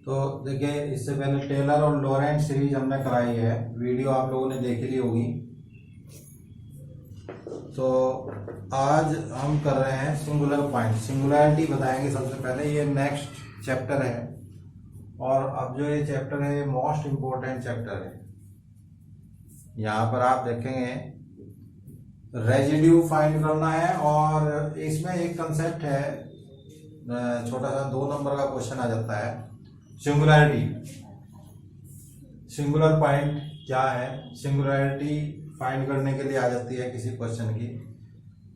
तो देखिए, इससे पहले टेलर और लॉरेंट सीरीज हमने कराई है, वीडियो आप लोगों ने देख ली होगी। तो आज हम कर रहे हैं सिंगुलर पॉइंट, सिंगुलैरिटी बताएंगे सबसे पहले। ये नेक्स्ट चैप्टर है और अब जो ये चैप्टर है ये मोस्ट इम्पोर्टेंट चैप्टर है। यहाँ पर आप देखेंगे रेजिड्यू फाइंड करना है और इसमें एक कंसेप्ट है, छोटा सा 2 नंबर का क्वेश्चन आ जाता है, सिंगुलैरिटी। सिंगुलर पॉइंट क्या है, सिंगुलैरिटी फाइंड करने के लिए आ जाती है किसी क्वेश्चन की।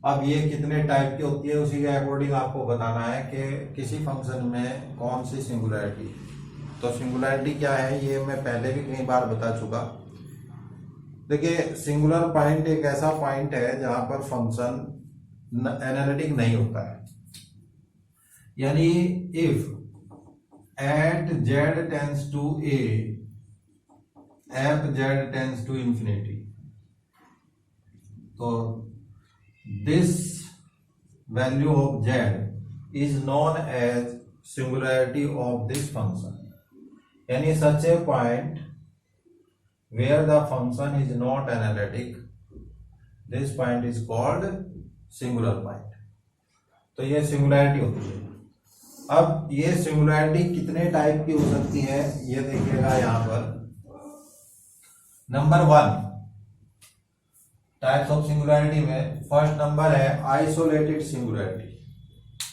अब ये कितने टाइप की होती है उसी के अकॉर्डिंग आपको बताना है कि किसी फंक्शन में कौन सी सिंगुलैरिटी। तो सिंगुलैरिटी क्या है ये मैं पहले भी कई बार बता चुका। देखिए, सिंगुलर पॉइंट एक ऐसा पॉइंट है जहां पर फंक्शन एनालिटिक नहीं होता है, यानी if at z tends to a f z tends to infinity, तो this value of z is known as singularity of this function, यानी such a point where the function is not analytic, this point is called singular point। तो ये singularity होती है। अब ये singularity कितने type की हो सकती है ये देखिएगा यहाँ पर। नंबर 1 टाइप्स ऑफ सिंगुलैरिटी में फर्स्ट नंबर है आइसोलेटेड सिंगुलैरिटी।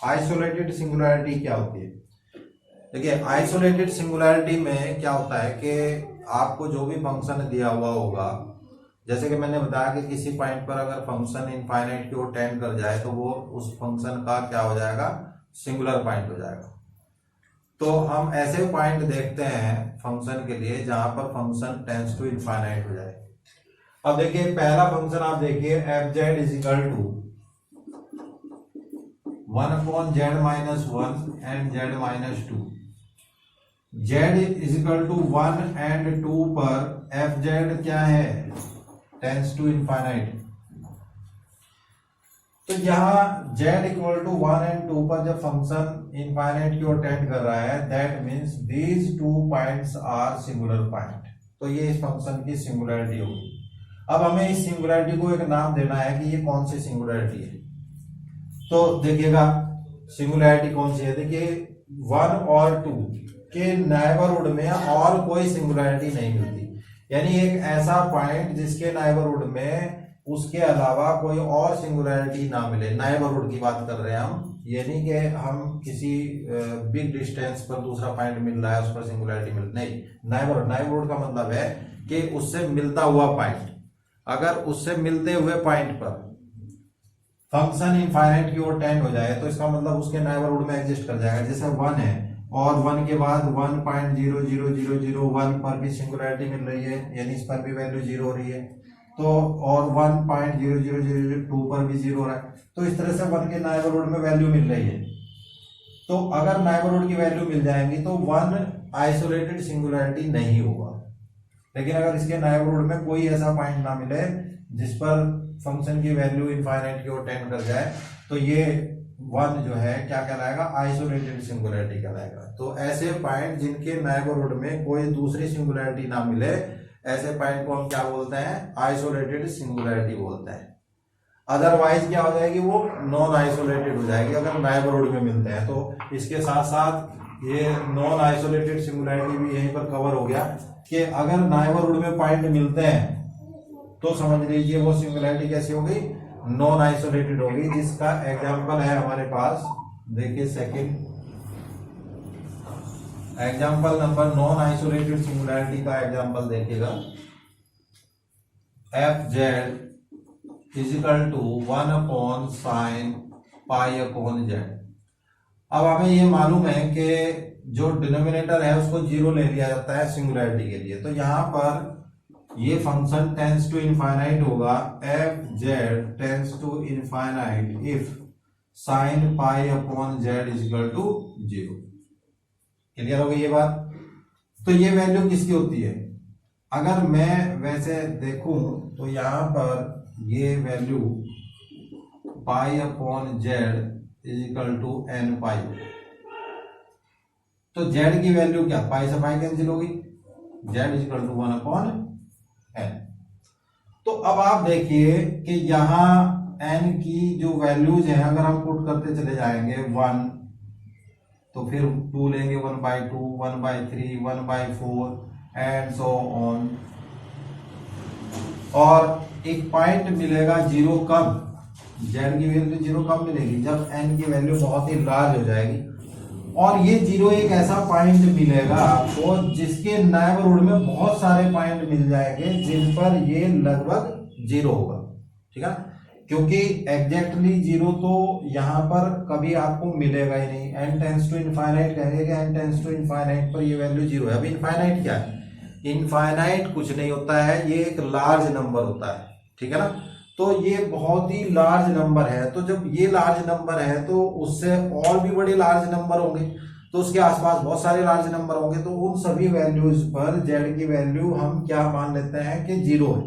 आइसोलेटेड सिंगुलैरिटी क्या होती है? देखिए, आइसोलेटेड सिंगुलैरिटी में क्या होता है कि आपको जो भी फंक्शन दिया हुआ होगा, जैसे कि मैंने बताया कि किसी पॉइंट पर अगर फंक्शन इनफाइनाइट की ओर टेंड कर जाए तो वो उस फंक्शन का क्या हो जाएगा, सिंगुलर पॉइंट हो जाएगा। तो हम ऐसे पॉइंट देखते हैं फंक्शन के लिए जहां पर फंक्शन टेंड्स टू इनफाइनाइट हो जाए। अब देखिए, पहला फंक्शन आप देखिए F Z is equal to 1/z-1 and z-2। z is equal to 1 and 2 पर एफ जेड क्या है, टेंड्स टू इनफाइनाइट। तो यहां z इक्वल टू 1 एंड 2 पर जब फंक्शन इनफाइनाइट की ओर टेंड कर रहा है, that means these 2 points are singular point. तो ये इस फंक्शन की सिंगुलैरिटी होगी। अब हमें इस सिंगुलैरिटी को एक नाम देना है कि ये कौन सी सिंगुलैरिटी है। तो देखिएगा सिंगुलैरिटी कौन सी है। देखिए, 1 और 2 के नेबरहुड में और कोई सिंगुलैरिटी नहीं मिलती, यानी एक ऐसा पॉइंट जिसके नेबरहुड में उसके अलावा कोई और सिंगुलैरिटी ना मिले। नेबरहुड की बात कर रहे हैं हम, ये नहीं कि हम किसी बिग डिस्टेंस पर दूसरा पॉइंट मिल रहा है उस पर सिंगुलैरिटी मिल नहीं। नेबरहुड का मतलब है कि उससे मिलता हुआ पॉइंट। अगर उससे मिलते हुए पॉइंट पर फंक्शन इनफाइनाइट की ओर टेंड हो जाए तो इसका मतलब उसके नेबरहुड में एग्जिस्ट कर जाएगा। जैसे 1 है और 1 के बाद 1.00001 पर भी सिंगुलैरिटी मिल रही है, यानी इस पर भी वैल्यू 0 हो रही है। तो और 1.00002 पर भी 0 हो रहा है। तो इस तरह से 1 के नेबरहुड में वैल्यू मिल रही है। तो अगर नेबरहुड की वैल्यू मिल जाएंगी तो 1 आइसोलेटेड सिंगुलैरिटी नहीं होगा। लेकिन अगर इसके नेबरहुड में कोई ऐसा पॉइंट ना मिले जिस पर फंक्शन की वैल्यू इनफाइनाइट की ओर टेंड कर जाए, तो ये 1 जो है क्या कहलाएगा, आइसोलेटेड सिंगुलैरिटी कहलाएगा। तो ऐसे पॉइंट जिनके नेबरहुड में कोई दूसरी सिंगुलैरिटी ना मिले, ऐसे पॉइंट को हम क्या बोलते हैं, आइसोलेटेड सिंगुलैरिटी बोलते हैं। अदरवाइज क्या हो जाएगी, वो नॉन आइसोलेटेड हो जाएगी अगर नेबरहुड में मिलते हैं। तो इसके साथ साथ ये नॉन आइसोलेटेड सिंगुलैरिटी भी यहीं पर कवर हो गया कि अगर नेबरहुड में पॉइंट मिलते हैं तो समझ लीजिए वो सिंगुलैरिटी कैसी होगी, नॉन आइसोलेटेड होगी। जिसका एग्जांपल है हमारे पास, देखिए second example number non isolated singularity का एग्जांपल देखिएगा। F Z is equal to 1/sin π/z। अब हमें ये मालूम है कि जो डिनोमिनेटर है उसको 0 ले लिया जाता है सिंगुलैरिटी के लिए। तो यहां पर ये फंक्शन टेंड्स टू इनफाइनाइट होगा, F Z tends to infinite if sin π/z is equal to 0। Clear हो गई ये बात? तो ये वैल्यू किसकी होती है? अगर मैं वैसे देखूं तो यहां पर ये value π/z is equal to n pi. तो जेड की वैल्यू क्या, पाई से पाई कैंसिल होगी, जेड इक्वल टू 1/n। तो अब आप देखिए कि यहां n की जो वैल्यूज हैं अगर हम पुट करते चले जाएंगे 1, तो फिर 2 लेंगे 1/2, 1/3, 1/4 एंड सो ऑन। और एक पॉइंट मिलेगा जीरो कब, जेड की वैल्यू जीरो कब मिलेगी, जब n की वैल्यू बहुत ही लार्ज हो जाएगी। और ये जीरो एक ऐसा पॉइंट मिलेगा आपको जिसके नेबरहुड में बहुत सारे पॉइंट मिल जाएंगे जिन पर ये लगभग जीरो होगा, ठीक है, क्योंकि एग्जैक्टली जीरो तो यहां पर कभी आपको मिलेगा ही नहीं। n टेंस टू इनफाइनाइट कहेंगे कि n टेंस टू इनफाइनाइट पर ये वैल्यू जीरो है। अब इनफाइनाइट क्या है, इनफाइनाइट कुछ नहीं होता है, ये एक लार्ज नंबर होता है, ठीक है ना। तो ये बहुत ही लार्ज नंबर है, तो जब ये लार्ज नंबर है तो उससे और भी बड़े लार्ज नंबर होंगे, तो उसके आसपास बहुत सारे लार्ज नंबर होंगे, तो उन सभी वैल्यूज पर जेड की वैल्यू हम क्या मान लेते हैं कि जीरो है।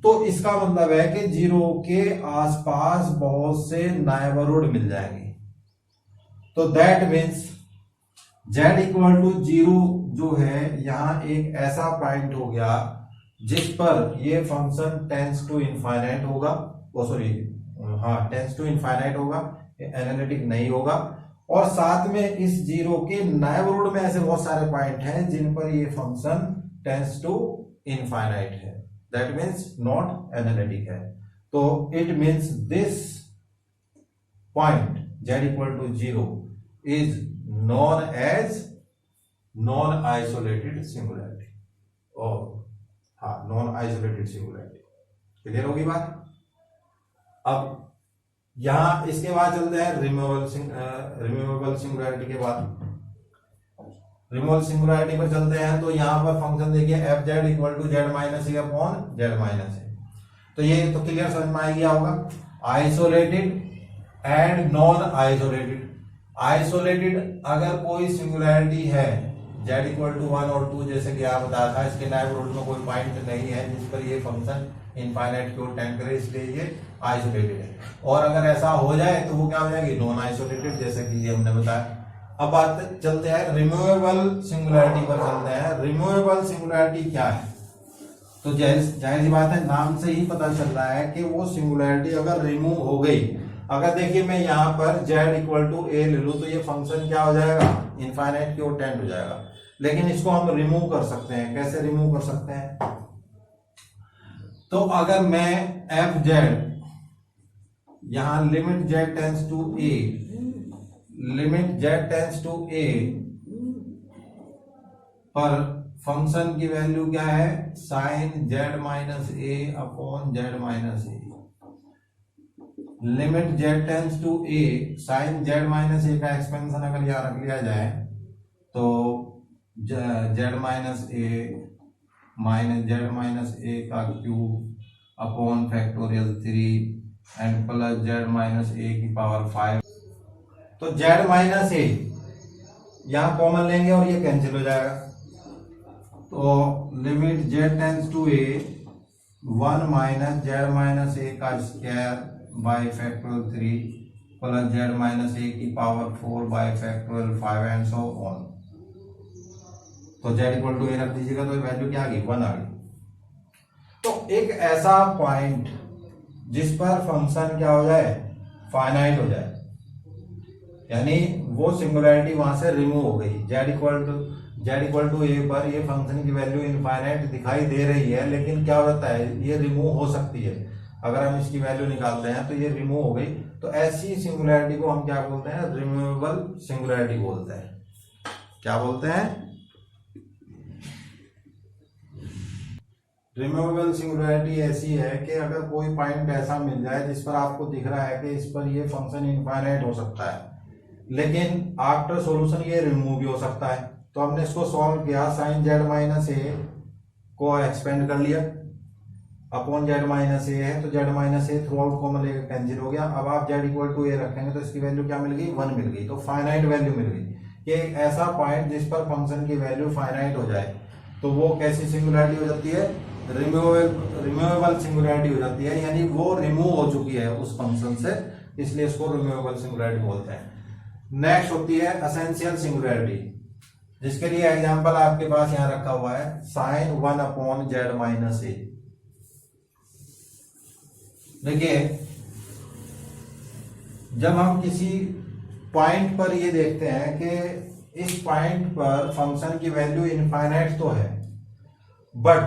तो इसका मतलब है कि जीरो के आसपास बहुत से नेबरहुड मिल जाएंगे। तो that means Z equal to zero जो है यहाँ एक ऐसा पॉइंट हो गया जिस पर ये फंक्शन टेंस टू इनफाइनाइट होगा, टेंस टू इनफाइनाइट होगा, एनालिटिक नहीं होगा। और साथ में इस जीरो के नेबरहुड में ऐसे बहुत सारे पॉइंट हैं जिन पर ये फंक्शन टेंस टू इनफाइनाइट है, दैट मीन्स नॉट एनालिटिक है। तो it means this point z equal to zero is known as non isolated singularity, और नॉन आइसोलेटेड सिंगुलैरिटी। क्लियर होगी बात। अब यहां इसके बाद चलते हैं रिमूवेबल सिंगुलैरिटी के बाद। रिमूवेबल सिंगुलैरिटी पर चलते हैं तो यहां पर फंक्शन देखिए F z equal to z minus a upon z minus a. तो ये तो क्लियर समझ में आ गया होगा, isolated and non isolated. Isolated अगर कोई सिंगुलैरिटी है z इक्वल टू 1 और 2, जैसे कि आप बताया था, इसके नेबरहुड में कोई पॉइंट नहीं है जिस पर ये फंक्शन इनफाइनाइट की ओर टेंड करे, इसलिए ये आइसोलेटेड है। और अगर ऐसा हो जाए तो वो क्या हो जाएगी, नॉन आइसोलेटेड, जैसे कि ये हमने बताया। अब बात चलते हैं रिमूवेबल सिंगुलैरिटी पर चलते हैं। रिमूवेबल सिंगुलैरिटी क्या है, तो जाहिर सी बात है, नाम से ही पता चल रहा है कि वो सिंगुलैरिटी अगर रिमूव हो गई, अगर देखिए मैं यहां पर z इक्वल टू ए ले लूं तो ये फंक्शन क्या हो जाएगा, इनफाइनाइट की ओर टेंड हो जाएगा। लेकिन इसको हम रिमूव कर सकते हैं, कैसे रिमूव कर सकते हैं, तो अगर मैं एफ जेड यहां limit z tends to a, limit z tends to a पर फंक्शन की वैल्यू क्या है, sine z minus a upon z minus a. Limit z tends to a sine z minus a का expansion अगर यहां रख लिया जाए तो z माइनस ए का cube upon factorial 3 and plus z minus ए की पावर 5। तो z माइनस ए यहां कॉमन लेंगे और ये कैंसिल हो जाएगा। तो limit z tends to a 1 minus z minus a का square by factorial 3 plus z minus ए की power 4 by factorial 5 and so on. तो z इक्वल टू ए रख दीजिएगा तो वैल्यू क्या आ गई, 1 आ गई। तो एक ऐसा पॉइंट जिस पर फंक्शन क्या हो जाए, फाइनाइट हो जाए, यानी वो सिंगुलैरिटी वहां से रिमूव हो गई। z इक्वल टू ए पर ये फंक्शन की वैल्यू इनफाइनाइट दिखाई दे रही है, लेकिन क्या होता है, ये रिमूव हो सकती है। अगर हम इसकी वैल्यू निकालते हैं तो ये रिमूव हो गई। तो ऐसी सिंगुलैरिटी को हम क्या बोलते हैं, रिमूवेबल सिंगुलैरिटी बोलते हैं। क्या बोलते हैं, रिमूवेबल सिंगुलैरिटी ऐसी है कि अगर कोई पॉइंट ऐसा मिल जाए जिस पर आपको दिख रहा है कि इस पर ये फंक्शन इनफाइनाइट हो सकता है, लेकिन आफ्टर सॉल्यूशन ये रिमूव भी हो सकता है। तो हमने इसको सॉल्व किया, साइन z माइनस ए को एक्सपेंड कर लिया अपॉन z माइनस ए है, तो z minus A through out common लेकर कैंसिल हो गया। अब आप z इक्वल टू ए रखेंगे तो इसकी वैल्यू क्या मिल गई, 1 मिल गई। तो फाइनाइट वैल्यू मिल गई। ये एक ऐसा पॉइंट जिस पर फंक्शन की वैल्यू फाइनाइट हो जाए तो वो कैसी सिंगुलैरिटी हो जाती है, रिमूवेबल सिंगुलैरिटी हो जाती है, यानी वो रिमूव हो चुकी है उस फंक्शन से, इसलिए इसको रिमूवेबल सिंगुलैरिटी बोलते हैं। नेक्स्ट होती है एसेंशियल सिंगुलैरिटी। जिसके लिए एग्जांपल आपके पास यहां रखा हुआ है साइन 1/z-a। देखिए जब हम किसी पॉइंट पर ये देखते हैं कि इस पॉइंट पर फंक्शन की वैल्यू इनफाइनाइट तो है, बट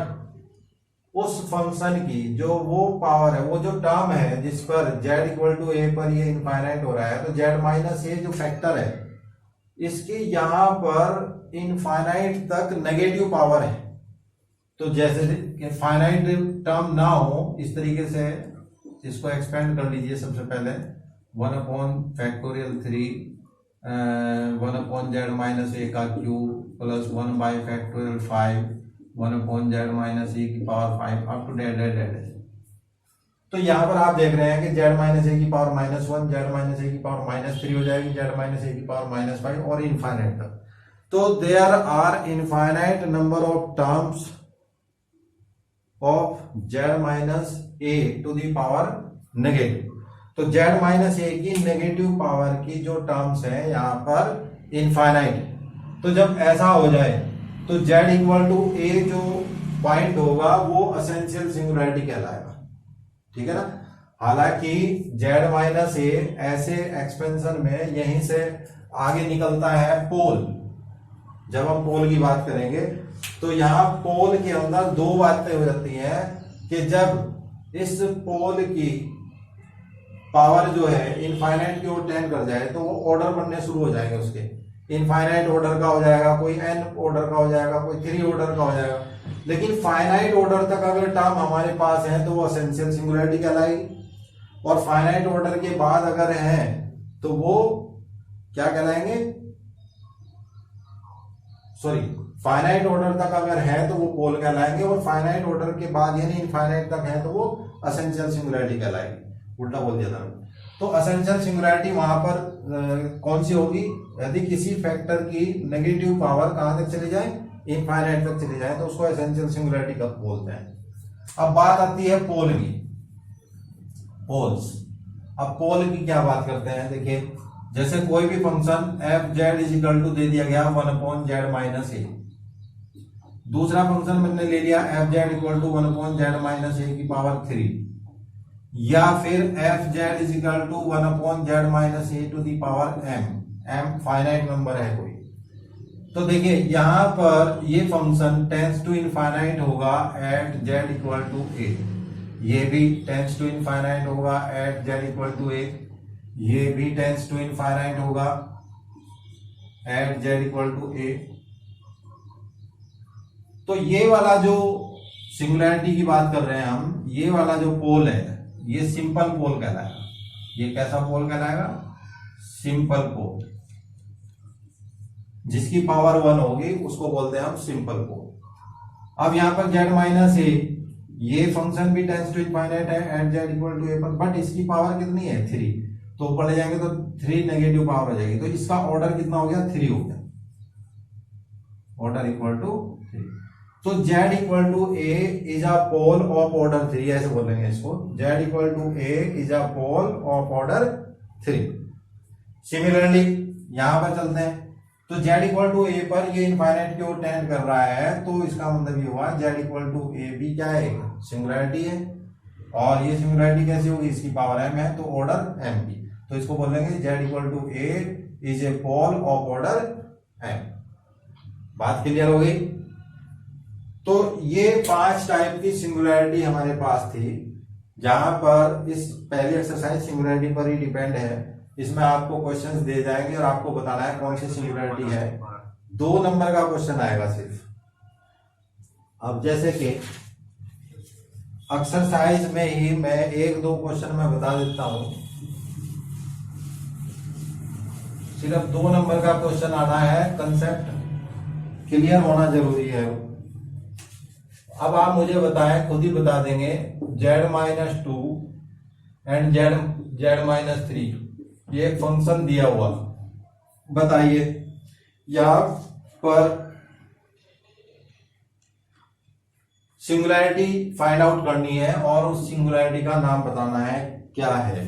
उस फंक्शन की जो वो पावर है, वो जो टर्म है जिस पर z इक्वल टू ए पर ये इनफाइनाइट हो रहा है, तो z माइनस ए जो फैक्टर है इसकी यहां पर इनफाइनाइट तक नेगेटिव पावर है। तो जैसे फाइनाइट टर्म ना हो इस तरीके से इसको एक्सपेंड कर लीजिए। सबसे पहले 1/3 1/z माइनस ए का क्यूब प्लस 1/5 1/z माइनस ए की पावर 5 अप टू डेड। तो यहां पर आप देख रहे हैं कि z माइनस ए की पावर -1, z माइनस ए की पावर -3 हो जाएगी, z माइनस ए की पावर -5 और इनफाइनाइट तक। तो there are infinite number of terms of z minus A to the power negative. तो z माइनस ए की नेगेटिव पावर की जो टर्म्स है यहां पर इनफाइनाइट। तो जब ऐसा हो जाए तो z इक्वल टू ए जो पॉइंट होगा वो एसेंशियल सिंगुलैरिटी कहलाएगा, ठीक है ना। हालांकि z माइनस ए ऐसे एक्सपेंशन में यहीं से आगे निकलता है पोल। जब हम पोल की बात करेंगे तो यहां पोल के अंदर दो बातें हो जाती हैं कि जब इस पोल की पावर जो है इनफाइनाइट की ओर टेंड कर जाए तो वो ऑर्डर बनने शुरू हो जाएंगे उसके। इनफाइनाइट ऑर्डर का हो जाएगा, कोई n ऑर्डर का हो जाएगा, कोई 3 ऑर्डर का हो जाएगा। लेकिन फाइनाइट ऑर्डर तक अगर टर्म हमारे पास है तो वो एसेंशियल सिंगुलैरिटी कहलाएगी, और फाइनाइट ऑर्डर के बाद अगर है तो वो क्या कहलाएंगे, सॉरी, फाइनाइट ऑर्डर तक अगर है तो वो पोल कहलाएंगे, और फाइनाइट ऑर्डर के बाद यानी इनफाइनाइट तक है तो वो एसेंशियल सिंगुलैरिटी कहलाएगी। उल्टा बोल दिया था। तो एसेंशियल सिंगुलैरिटी वहां पर कौन सी होगी, यदि किसी फैक्टर की नेगेटिव पावर कहां तक चली जाए, इनफाइनाइट तक चली जाए, तो उसको एसेंशियल सिंगुलैरिटी कब बोलते हैं। अब बात आती है पोल की, पोल्स। अब पोल की क्या बात करते हैं, देखिए जैसे कोई भी function f Z is equal to दे दिया गया 1/z माइनस ए। दूसरा फंक्शन मैंने ले लिया f z equal to 1/z minus ए की पावर 3, या फिर f Z is equal to 1/z minus A to the power m finite number है कोई। तो देखिए यहां पर ये फंक्शन टेंस टू इनफाइनाइट होगा at z equal to a, ये भी टेंस टू इनफाइनाइट होगा at z equal to a, ये भी टेंस टू इनफाइनाइट होगा at z equal to a. तो ये वाला जो सिंगुलैरिटी की बात कर रहे हैं हम, ये वाला जो पोल है ये सिंपल पोल कहलाएगा। ये कैसा पोल कहलाएगा, सिंपल पोल। जिसकी पावर 1 होगी उसको बोलते हैं हम सिंपल पोल। अब यहां पर z माइनस ए, ये फंक्शन भी टेंस टू इनफाइनाइट है eight z equal to a पर, बट इसकी पावर कितनी है 3, तो ऊपर ले जाएंगे तो 3 नेगेटिव पावर हो जाएगी, तो इसका ऑर्डर कितना हो गया 3 हो गया, ऑर्डर इक्वल टू 3। तो z equal to A is a pole of order 3, ऐसे बोलेंगे इसको, z equal to A is a pole of order 3। Similarly यहां पर चलते हैं, तो z इक्वल टू ए पर ये इनफाइनाइट की ओर टेंड कर रहा है, तो इसका मतलब ये हुआ z इक्वल टू ए भी क्या है, सिंगुलैरिटी है, और ये सिंगुलैरिटी कैसे होगी, इसकी पावर m है तो ऑर्डर m की, तो इसको बोलेंगे z equal to A is a pole of order m। बात क्लियर हो गई। तो ये 5 टाइप की सिंगुलैरिटी हमारे पास थी, जहां पर इस पहली एक्सरसाइज सिंगुलैरिटी पर ही डिपेंड है। इसमें आपको क्वेश्चंस दे जाएंगे और आपको बताना है कौन सी सिंगुलैरिटी है। 2 नंबर का क्वेश्चन आएगा सिर्फ। अब जैसे कि एक्सरसाइज में ही मैं 1-2 क्वेश्चन में बता देता हूं, सिर्फ 2 नंबर का क्वेश्चन आना है, कंसेप्ट क्लियर होना जरूरी है। अब आप मुझे बताएं, खुद ही बता देंगे, z-2 एंड z-3 ये एक फंक्शन दिया हुआ, बताइए यहां पर सिंगुलैरिटी फाइंड आउट करनी है और उस सिंगुलैरिटी का नाम बताना है क्या है,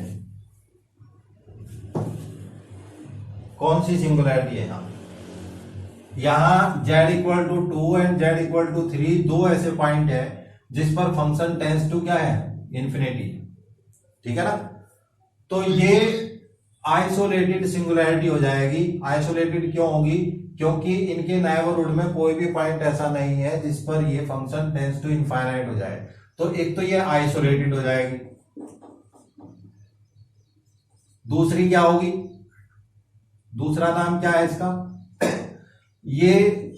कौन सी सिंगुलैरिटी है। यहां यहां z equal to 2 and z equal to 3 दो ऐसे पॉइंट है जिस पर फंक्शन टेंस टू क्या है, इन्फिनिटी। ठीक है ना। तो ये आइसोलेटेड सिंगुलैरिटी हो जाएगी। आइसोलेटेड क्यों होगी, क्योंकि इनके नेबरहुड में कोई भी पॉइंट ऐसा नहीं है जिस पर ये फंक्शन टेंस टू इनफाइनाइट हो जाए। तो एक तो ये आइसोलेटेड हो जाएगी, दूसरी क्या होगी, दूसरा नाम क्या है इसका, ये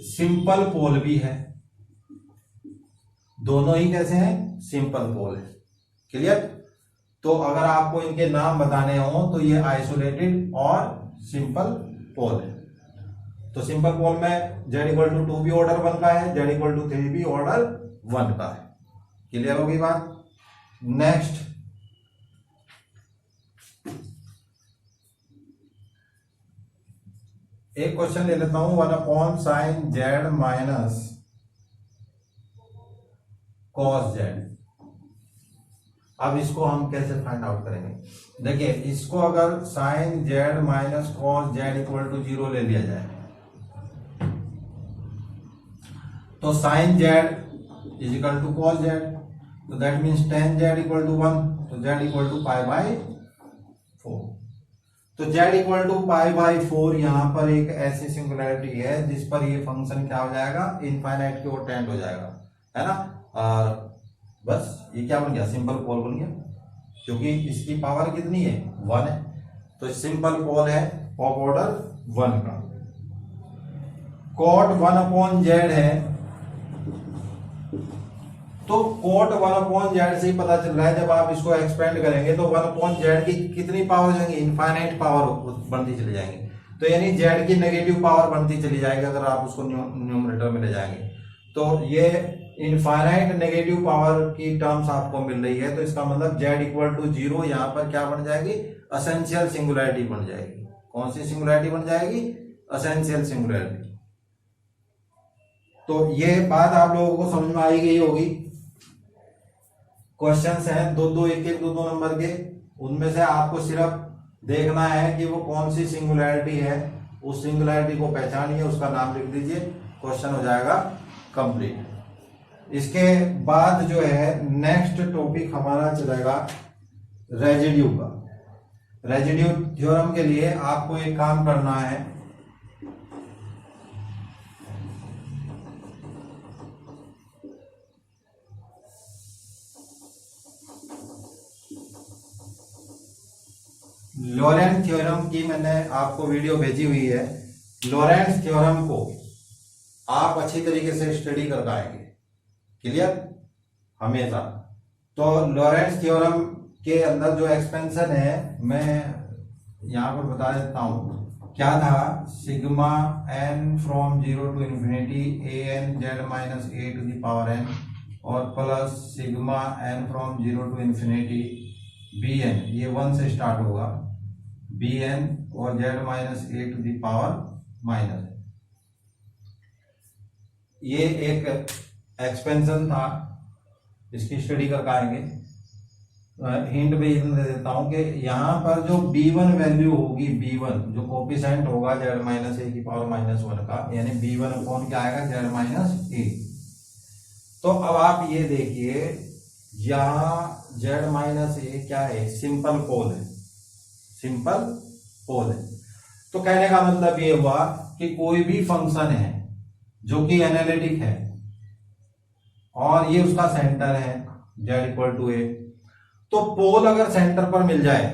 सिंपल पोल भी है। दोनों ही कैसे हैं, सिंपल पोल है। क्लियर। तो अगर आपको इनके नाम बताने हो तो ये आइसोलेटेड और सिंपल पोल है। तो सिंपल पोल में z इक्वल टू 2 भी ऑर्डर 1 का है, z इक्वल टू 3 भी ऑर्डर 1 का है। क्लियर होगी बात। नेक्स्ट, एक क्वेश्चन ले लेता हूं, 1/sin z minus cos z। अब इसको हम कैसे फाइंड आउट करेंगे, देखिए इसको अगर sin z minus cos z equal to 0 ले लिया जाए तो sin z is equal to cos z, तो that means tan z equal to 1, तो z equal to pi by 4। तो z equal to pi by 4 यहां पर एक ऐसी सिंगुलैरिटी है जिस पर ये फंक्शन क्या हो जाएगा, इनफाइनाइट की ओर टेंड हो जाएगा, है ना। और बस ये क्या बन गया, सिंपल पोल बन गया, क्योंकि इसकी पावर कितनी है, 1 है। तो सिंपल पोल है ऑफ ऑर्डर 1 का। कॉट 1/z है, तो कॉट 1/z से ही पता चल रहा है जब आप इसको एक्सपेंड करेंगे तो 1/z की कितनी पावर हो जाएंगी, इनफाइनाइट पावर बनती चली जाएंगी। तो यानी z की नेगेटिव पावर बनती चली जाएगी अगर आप उसको न्यूमरेटर में ले जाएंगे। तो ये इनफाइनाइट नेगेटिव पावर की टर्म्स आपको मिल रही है, तो इसका मतलब z इक्वल टू 0 यहां पर क्या बन जाएगी, एसेंशियल सिंगुलैरिटी बन जाएगी। कौन सी सिंगुलैरिटी बन जाएगी, एसेंशियल सिंगुलैरिटी। तो ये बात आप लोगों को समझ में आई गई होगी। क्वेश्चंस हैं दो दो नंबर के, उनमें से आपको सिर्फ देखना है कि वो कौन सी सिंगुलैरिटी है, उस सिंगुलैरिटी को पहचानिए, उसका नाम लिख दीजिए, क्वेश्चन हो जाएगा कंप्लीट। इसके बाद जो है नेक्स्ट टॉपिक हमारा चलेगा रेजिड्यू का। रेजिड्यू थ्योरम के लिए आपको एक काम करना है, लॉरेंट थ्योरम की मैंने आपको वीडियो भेजी हुई है। लॉरेंट थ्योरम को आप अच्छी तरीके से स्टडी कर पाएंगे, क्लियर, हमेशा। तो लॉरेंट थ्योरम के अंदर जो एक्सपेंशन है मैं यहां पर बता देता हूं, क्या था, sigma n from 0 to infinity an z minus a to the power n और plus sigma n from 0 to infinity bn, ये 1 से स्टार्ट होगा, bn और z minus a to the power minus. ये एक एक्सपेंशन था, इसकी स्टडी कर पाएंगे। हिंट भी दे देता हूं कि यहां पर जो b1 वैल्यू होगी, b1 जो कोफिशिएंट होगा z माइनस a की पावर माइनस 1 का, यानी b1 अपॉन क्या आएगा, z माइनस a। तो अब आप ये देखिए यहां z माइनस a क्या है, सिंपल पोल है, सिंपल पोल है। तो कहने का मतलब ये हुआ कि कोई भी फंक्शन है जो कि एनालिटिक है और ये उसका सेंटर है z इक्वल टू a, तो पोल अगर सेंटर पर मिल जाए,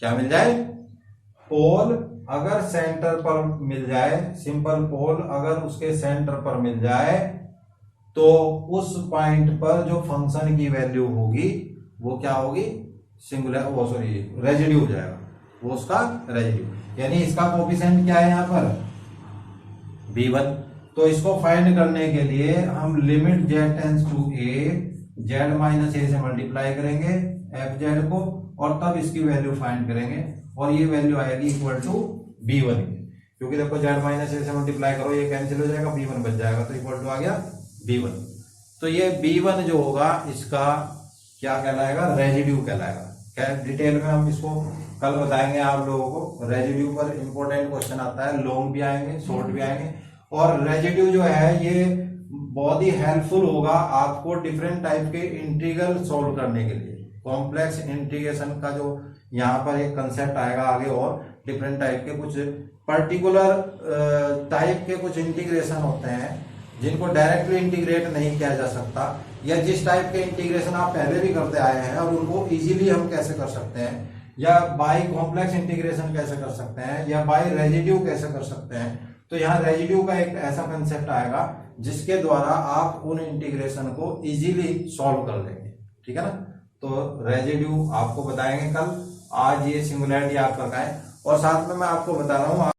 क्या मिल जाए, पोल अगर सेंटर पर मिल जाए, सिंपल पोल अगर उसके सेंटर पर मिल जाए तो उस पॉइंट पर जो फंक्शन की वैल्यू होगी वो क्या होगी, सिंगुलर, वो सॉरी रेजिड्यू हो जाएगा, वो उसका रेजिड्यू। यानी इसका कोफिशिएंट क्या है यहां पर, b1। तो इसको फाइंड करने के लिए हम limit z tends to a, z minus a से मल्टीप्लाई करेंगे fz को और तब इसकी वैल्यू फाइंड करेंगे और ये वैल्यू आएगी इक्वल टू b1 की, क्योंकि देखो z माइनस a से मल्टीप्लाई करो, ये कैंसिल हो जाएगा, b1 बच जाएगा, तो इक्वल टू आ गया b1। तो ये b1 जो होगा इसका क्या कहलाएगा, रेजिड्यू कहलाएगा। क्या डिटेल में हम इसको कल बताएंगे आप लोगों को। रेजिड्यू पर इंपॉर्टेंट क्वेश्चन आता है, लॉन्ग भी आएंगे, शॉर्ट भी आएंगे। और रेजिड्यू जो है ये बहुत ही हेल्पफुल होगा आपको डिफरेंट टाइप के इंटीग्रल सॉल्व करने के लिए। कॉम्प्लेक्स इंटीग्रेशन का जो यहाँ पर एक कंसेप्ट आएगा आगे, और डिफरेंट टाइप के कुछ पर्टिकुलर टाइप के कुछ इंटीग्रेशन होते हैं जिनको डायरेक्टली इंटीग्रेट नहीं किया जा सकता, या जिस टाइप के इंटीग्रेशन आप पहले भी करते आए हैं और उनको इजीली हम कैसे कर सकते हैं, या बाय कॉम्प्लेक्स इंटीग्रेशन कैसे कर सकते हैं, या बाय रेजिड्यू कैसे कर सकते हैं। तो यहाँ रेजिड्यू का एक ऐसा कंसेप्ट आएगा जिसके द्वारा आप उन इंटीग्रेशन को इजीली सॉल्व कर लेंगे। ठीक है ना। तो रेजिड्यू आपको बताएंगे कल। आज ये सिंगुलैरिटी आप कर पाए, और साथ में मैं आपको बता रहा हूँ